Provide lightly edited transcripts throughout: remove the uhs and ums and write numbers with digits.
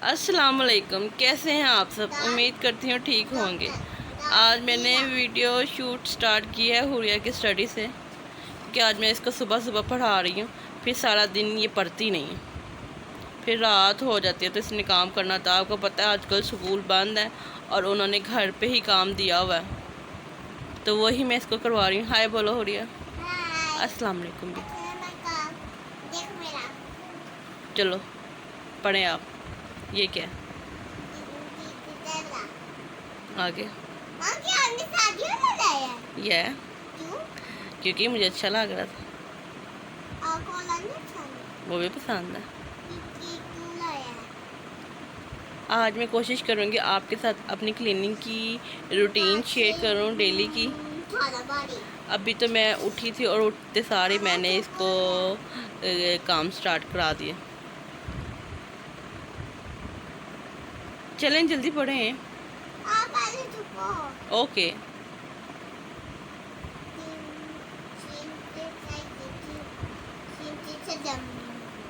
अस्सलाम वालेकुम, कैसे हैं आप सब। उम्मीद करती हूँ ठीक होंगे। आज मैंने वीडियो शूट स्टार्ट की है हुरिया की स्टडी से कि आज मैं इसको सुबह सुबह पढ़ा रही हूँ। फिर सारा दिन ये पढ़ती नहीं है, फिर रात हो जाती है तो इसने काम करना था। आपको पता है आजकल स्कूल बंद है और उन्होंने घर पे ही काम दिया हुआ है, तो वही मैं इसको करवा रही हूँ। हाय बोलो हुरिया। अस्सलाम वालेकुम भी। चलो पढ़ें आप। ये क्या है आगे? ये क्योंकि मुझे अच्छा लग रहा था, वो भी पसंद है। आज मैं कोशिश करूँगी आपके साथ अपनी क्लीनिंग की रूटीन शेयर करूँ डेली की। अभी तो मैं उठी थी और उठते सारे मैंने इसको काम स्टार्ट करा दिया। चलें जल्दी पढ़ें। ओके।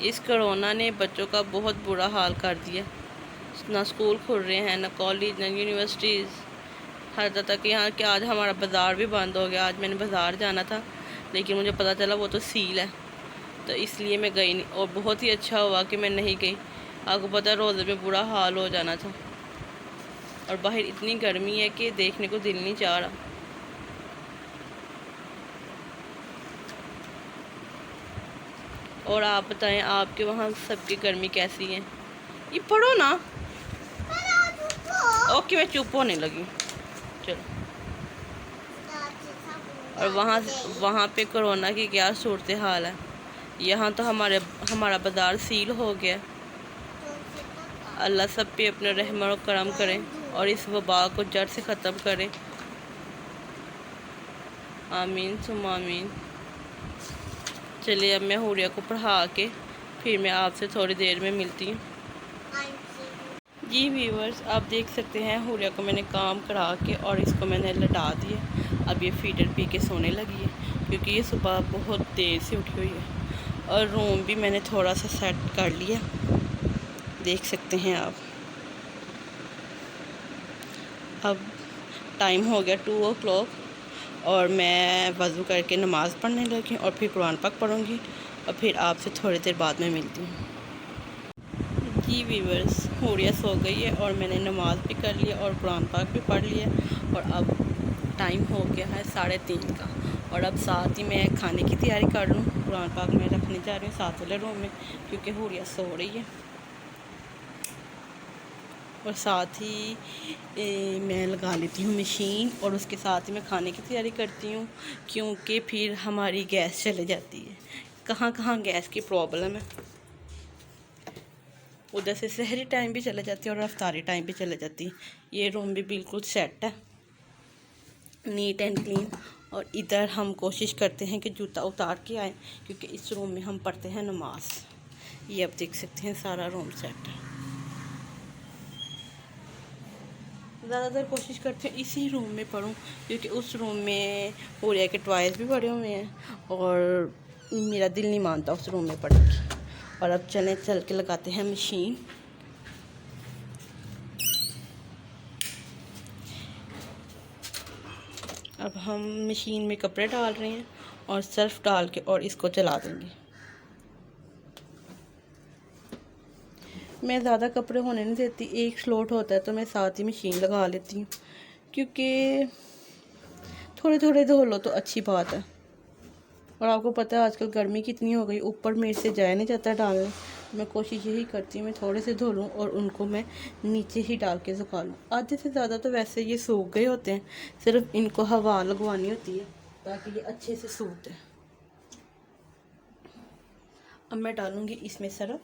इस कोरोना ने बच्चों का बहुत बुरा हाल कर दिया। ना स्कूल खुल रहे हैं, ना कॉलेज, ना यूनिवर्सिटीज़। हर तक यहाँ कि आज हमारा बाज़ार भी बंद हो गया। आज मैंने बाज़ार जाना था लेकिन मुझे पता चला वो तो सील है, तो इसलिए मैं गई नहीं। और बहुत ही अच्छा हुआ कि मैं नहीं गई। आपको पता है रोज़े में बुरा हाल हो जाना था। और बाहर इतनी गर्मी है कि देखने को दिल नहीं चाह रहा। और आप बताएं आपके वहाँ सबकी गर्मी कैसी है? ये पढ़ो ना। ओके मैं चुप होने लगी। चलो। और वहाँ पे कोरोना की क्या सूरत हाल है। यहाँ तो हमारा बाज़ार सील हो गया। अल्लाह सब पे अपने रहम और करम करें और इस वबा को जड़ से ख़त्म करें। आमीन सुम आमीन। चलिए अब मैं हुरिया को पढ़ा के फिर मैं आपसे थोड़ी देर में मिलती हूँ। जी व्यूअर्स, आप देख सकते हैं हुरिया को मैंने काम करा के और इसको मैंने लटा दिया। अब ये फीडर पी के सोने लगी है क्योंकि ये सुबह बहुत देर से उठी हुई है। और रूम भी मैंने थोड़ा सा सेट कर लिया, देख सकते हैं आप। अब टाइम हो गया 2 o'clock और मैं वज़ू करके नमाज़ पढ़ने लगी और फिर कुरान पाक पढ़ूँगी और फिर आपसे थोड़ी देर बाद में मिलती हूँ। जी व्यूअर्स, हुरिया सो गई है और मैंने नमाज़ भी कर लिया और कुरान पाक भी पढ़ लिया। और अब टाइम हो गया है 3:30 का और अब साथ ही मैं खाने की तैयारी कर लूँ। कुरान पाक मैं रखने जा रही हूँ साथ वाले रूम में क्योंकि हुरिया सो रही है। और साथ ही मैं लगा लेती हूँ मशीन और उसके साथ ही मैं खाने की तैयारी करती हूँ क्योंकि फिर हमारी गैस चले जाती है। कहाँ कहाँ गैस की प्रॉब्लम है। उधर से सहरी टाइम भी चले जाती है और अफ्तारी टाइम भी चले जाती है। ये रूम भी बिल्कुल सेट है, नीट एंड क्लीन। और इधर हम कोशिश करते हैं कि जूता उतार के आए क्योंकि इस रूम में हम पढ़ते हैं नमाज। ये आप देख सकते हैं सारा रूम सेट है। ज़्यादातर कोशिश करते हैं इसी रूम में पढूं क्योंकि उस रूम में हुरिया के टॉयज़ भी पड़े हुए हैं और मेरा दिल नहीं मानता उस रूम में पढ़ने की। और अब चल के लगाते हैं मशीन। अब हम मशीन में कपड़े डाल रहे हैं और सर्फ डाल के और इसको चला देंगे। मैं ज़्यादा कपड़े होने नहीं देती, एक स्लॉट होता है तो मैं साथ ही मशीन लगा लेती हूँ क्योंकि थोड़े थोड़े धो लो तो अच्छी बात है। और आपको पता है आजकल गर्मी कितनी हो गई, ऊपर मेरे से जाया नहीं जाता डालने। मैं कोशिश यही करती हूँ मैं थोड़े से धो लूँ और उनको मैं नीचे ही डाल के सुखा लूँ। आधे से ज़्यादा तो वैसे ये सूख गए होते हैं, सिर्फ इनको हवा लगवानी होती है ताकि ये अच्छे से सूखते हैं। अब मैं डालूँगी इसमें सर्फ।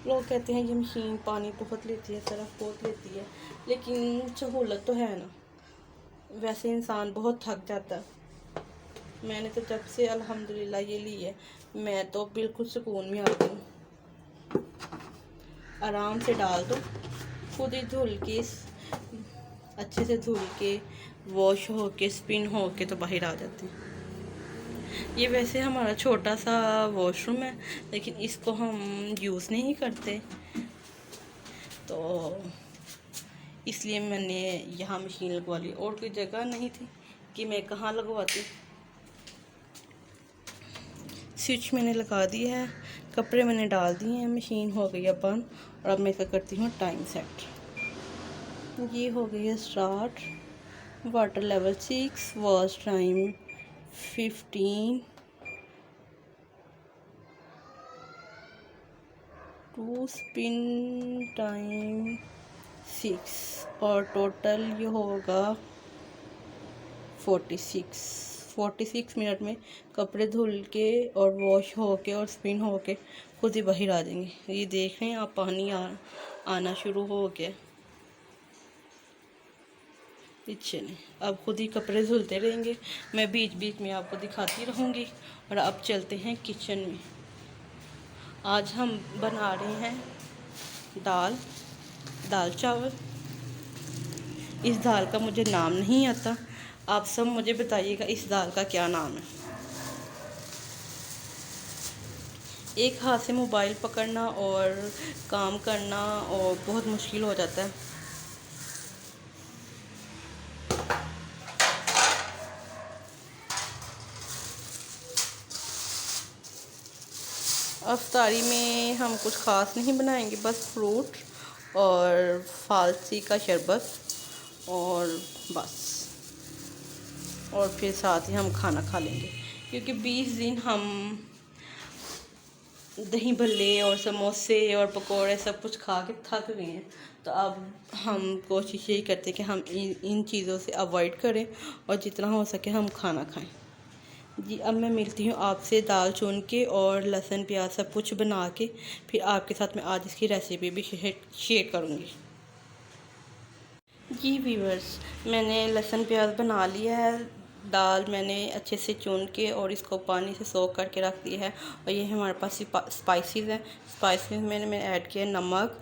लोग कहते हैं ये मशीन पानी बहुत लेती है, सर्फ बहुत लेती है, लेकिन सहूलत तो है ना। वैसे इंसान बहुत थक जाता है। मैंने तो जब से अल्हम्दुलिल्लाह ये ली है मैं तो बिल्कुल सुकून में आती हूँ। आराम से डाल दो, खुद ही धुल के अच्छे से धुल के वॉश हो के स्पिन हो के तो बाहर आ जाते हैं। ये वैसे हमारा छोटा सा वॉशरूम है, लेकिन इसको हम यूज़ नहीं करते, तो इसलिए मैंने यहाँ मशीन लगवा ली। और कोई जगह नहीं थी कि मैं कहाँ लगवाती। स्विच मैंने लगा दिया है, कपड़े मैंने डाल दिए हैं, मशीन हो गई है बंद। और अब मैं क्या करती हूँ, टाइम सेट। ये हो गई है start. Water level 6, wash time 15, to spin time 6, और टोटल ये होगा 46 मिनट में कपड़े धुल के और वॉश हो के और स्पिन हो के खुद ही बाहर आ जाएंगे। ये देख रहे हैं आप, पानी आना शुरू हो गया पीछे नहीं। अब खुद ही कपड़े धुलते रहेंगे, मैं बीच बीच में आपको दिखाती रहूँगी। और अब चलते हैं किचन में। आज हम बना रहे हैं दाल चावल। इस दाल का मुझे नाम नहीं आता, आप सब मुझे बताइएगा इस दाल का क्या नाम है। एक हाथ से मोबाइल पकड़ना और काम करना और बहुत मुश्किल हो जाता है। अफ्तारी में हम कुछ ख़ास नहीं बनाएंगे, बस फ्रूट और फालसी का शरबत और बस। और फिर साथ ही हम खाना खा लेंगे, क्योंकि 20 दिन हम दही भल्ले और समोसे और पकोड़े सब कुछ खा के थक गए हैं। तो अब हम कोशिश यही करते हैं कि हम इन चीज़ों से अवॉइड करें और जितना हो सके हम खाना खाएं। जी, अब मैं मिलती हूँ आपसे दाल चुन के और लहसुन प्याज सब कुछ बना के। फिर आपके साथ मैं आज इसकी रेसिपी भी शेयर करूँगी। जी व्यूअर्स, मैंने लहसुन प्याज बना लिया है। दाल मैंने अच्छे से चुन के और इसको पानी से सोख करके रख दिया है। और ये हमारे पास स्पाइसेस हैं। स्पाइसेस में मैंने ऐड किया नमक,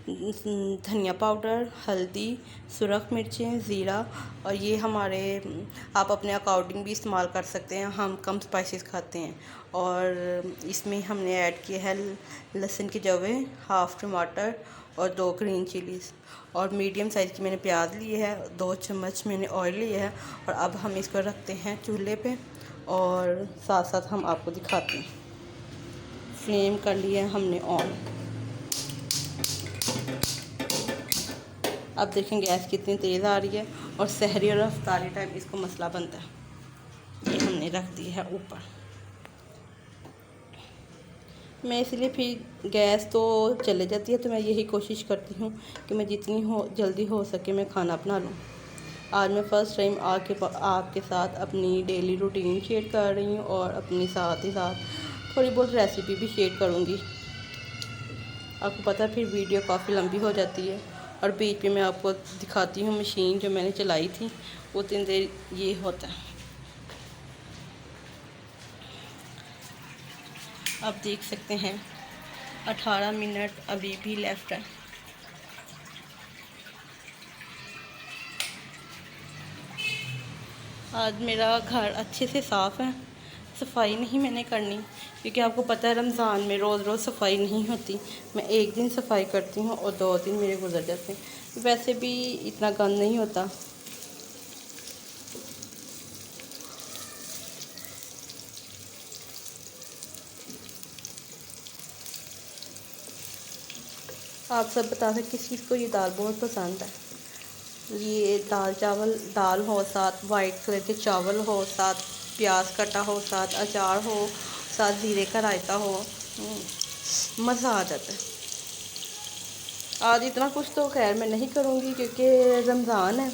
धनिया पाउडर, हल्दी, सुरख मिर्चें, ज़ीरा। और ये हमारे आप अपने अकॉर्डिंग भी इस्तेमाल कर सकते हैं, हम कम स्पाइसेस खाते हैं। और इसमें हमने ऐड किया है लहसुन के जवे, हाफ़ टमाटर और 2 ग्रीन चिलीज़। और मीडियम साइज़ की मैंने प्याज लिए है, 2 चम्मच मैंने ऑयल लिया है। और अब हम इसको रखते हैं चूल्हे पे और साथ साथ हम आपको दिखाते हैं। फ्लेम कर लिया है हमने ऑन। अब देखें गैस कितनी तेज़ आ रही है और सहरी और अफ्तारी टाइम इसको मसला बनता है। ये हमने रख दी है ऊपर। मैं इसलिए फिर गैस तो चले जाती है, तो मैं यही कोशिश करती हूँ कि मैं जितनी जल्दी हो सके मैं खाना बना लूँ। आज मैं फ़र्स्ट टाइम आपके साथ अपनी डेली रूटीन शेयर कर रही हूँ और अपनी साथ ही साथ थोड़ी बहुत रेसिपी भी शेयर करूँगी। आपको पता है फिर वीडियो काफ़ी लंबी हो जाती है। और बीच में मैं आपको दिखाती हूँ मशीन जो मैंने चलाई थी, वो 3 देर ये होता है। आप देख सकते हैं 18 मिनट अभी भी लेफ्ट है। आज मेरा घर अच्छे से साफ़ है, सफाई नहीं मैंने करनी, क्योंकि आपको पता है रमज़ान में रोज़ रोज़ सफाई नहीं होती। मैं एक दिन सफाई करती हूँ और 2 दिन मेरे गुजर जाते हैं। वैसे भी इतना गंद नहीं होता। आप सब बता सकते किस चीज़ को ये दाल बहुत पसंद है। ये दाल हो, साथ वाइट कलर के चावल हो, साथ प्याज कटा हो, साथ अचार हो, साथ ज़ीरे का रायता हो, मज़ा आ जाता है। आज इतना कुछ तो खैर मैं नहीं करूँगी क्योंकि रमज़ान है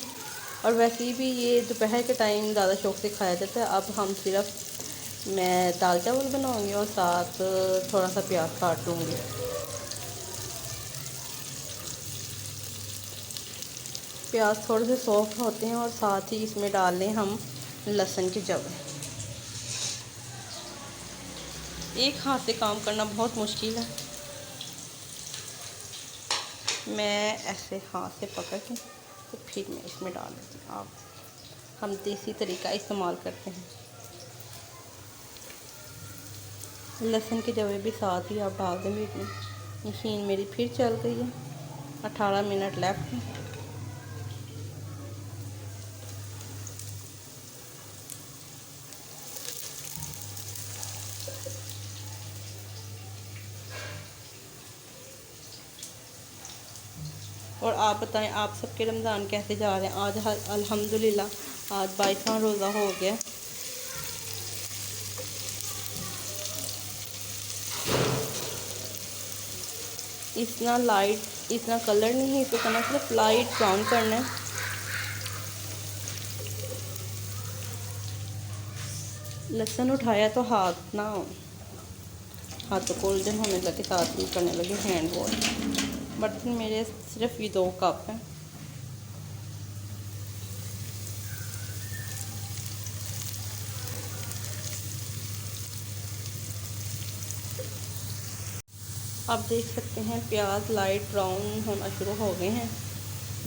और वैसे भी ये दोपहर के टाइम ज़्यादा शौक़ से खाया जाता है। अब हम सिर्फ मैं दाल चावल बनाऊँगी और साथ थोड़ा सा प्याज काट लूँगी। प्याज थोड़े से सॉफ्ट होते हैं और साथ ही इसमें डाल लें हम लहसुन के जवे। एक हाथ से काम करना बहुत मुश्किल है। मैं ऐसे हाथ से पकड़ के तो फिर मैं इसमें डाल देती हूँ। आप हम देसी तरीका इस्तेमाल करते हैं। लहसुन के जवे भी साथ ही आप डाल दें मीट में। मशीन मेरी फिर चल गई है, 18 मिनट लेफ्ट है। और आप बताएं, आप सबके रमज़ान कैसे जा रहे हैं? आज अल्हम्दुलिल्लाह आज 22वां रोज़ा हो गया। इतना लाइट, इतना कलर नहीं इसको करना, सिर्फ लाइट ब्राउन करना है। लहसुन उठाया तो हाथ को गोल्डन होने लगे, साथ में करने लगे हैंड वॉश। बर्तन मेरे सिर्फ ये 2 कप हैं। आप देख सकते हैं प्याज लाइट ब्राउन होना शुरू हो गए हैं।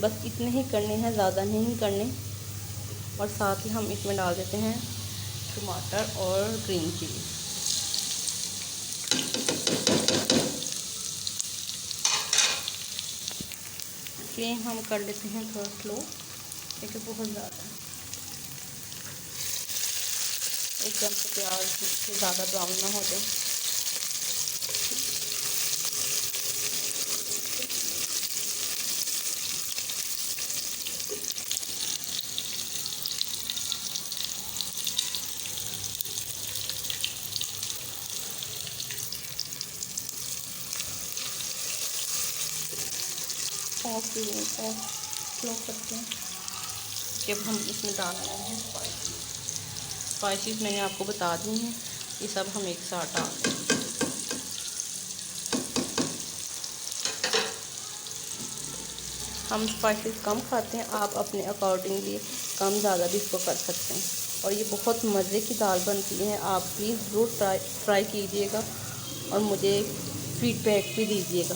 बस इतने ही करने हैं, ज़्यादा नहीं करने। और साथ ही हम इसमें डाल देते हैं टमाटर और ग्रीन चिली। फ्लेम हम कर लेते हैं थोड़ा स्लो, क्योंकि बहुत ज़्यादा एकदम से प्याज से ज़्यादा ब्राउन ना हो जाए। ऑफ स्लो करते हैं। जब हम इसमें डाल रहे हैं स्पाइसेस मैंने आपको बता दी हैं, ये सब हम एक साथ डाल देंगे। हम स्पाइसेस कम खाते हैं, आप अपने अकॉर्डिंगली कम ज़्यादा भी इसको कर सकते हैं। और ये बहुत मज़े की दाल बनती है। आप प्लीज़ ज़रूर ट्राई कीजिएगा और मुझे फीडबैक भी दीजिएगा।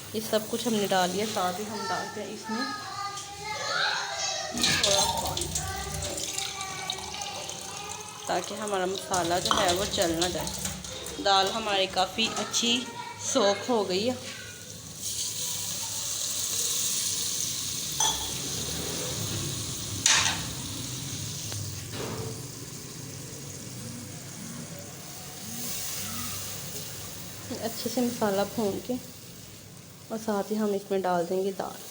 ये सब कुछ हमने डाल लिया, साथ ही हम डालते हैं इसमें थोड़ा पानी, ताकि हमारा मसाला जो है वो जल ना जाए। दाल हमारी काफ़ी अच्छी सोख हो गई है। अच्छे से मसाला भून के और साथ ही हम इसमें डाल देंगे दाल।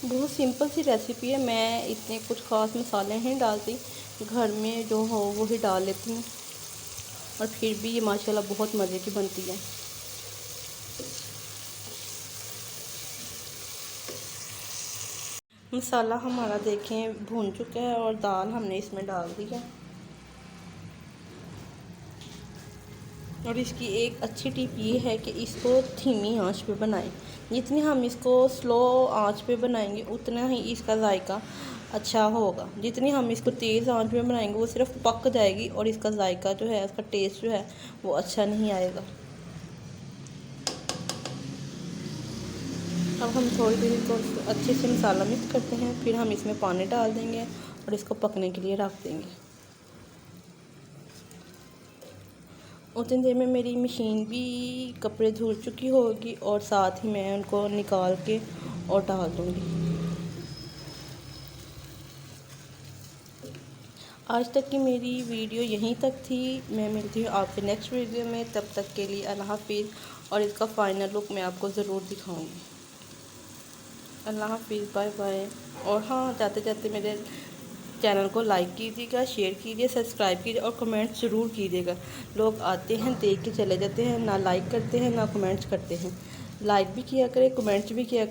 बहुत सिंपल सी रेसिपी है। मैं इतने कुछ ख़ास मसाले नहीं डालती, घर में जो हो वो ही डाल लेती हूँ। और फिर भी ये माशाल्लाह बहुत मज़े की बनती है। मसाला हमारा देखें भून चुका है और दाल हमने इसमें डाल दी है। और इसकी एक अच्छी टिप ये है कि इसको धीमी आंच पे बनाएं। जितनी हम इसको स्लो आंच पे बनाएंगे उतना ही इसका जायका अच्छा होगा। जितनी हम इसको तेज़ आंच पे बनाएंगे वो सिर्फ पक जाएगी और इसका जायका जो है, इसका टेस्ट जो है वो अच्छा नहीं आएगा। अब हम थोड़ी देर इसको अच्छे से मसाला मिक्स करते हैं, फिर हम इसमें पानी डाल देंगे और इसको पकने के लिए रख देंगे। उतनी देर में मेरी मशीन भी कपड़े धुल चुकी होगी और साथ ही मैं उनको निकाल के और डाल दूँगी। आज तक की मेरी वीडियो यहीं तक थी। मैं मिलती हूँ आपसे नेक्स्ट वीडियो में, तब तक के लिए अल्लाह हाफिज़। और इसका फ़ाइनल लुक मैं आपको ज़रूर दिखाऊंगी। अल्लाह हाफिज़, बाय बाय। और हाँ, जाते जाते मेरे चैनल को लाइक कीजिएगा, शेयर कीजिए, सब्सक्राइब कीजिए और कमेंट्स ज़रूर कीजिएगा। लोग आते हैं देख के चले जाते हैं, ना लाइक करते हैं ना कमेंट्स करते हैं। लाइक भी किया करें, कमेंट्स भी किया करें।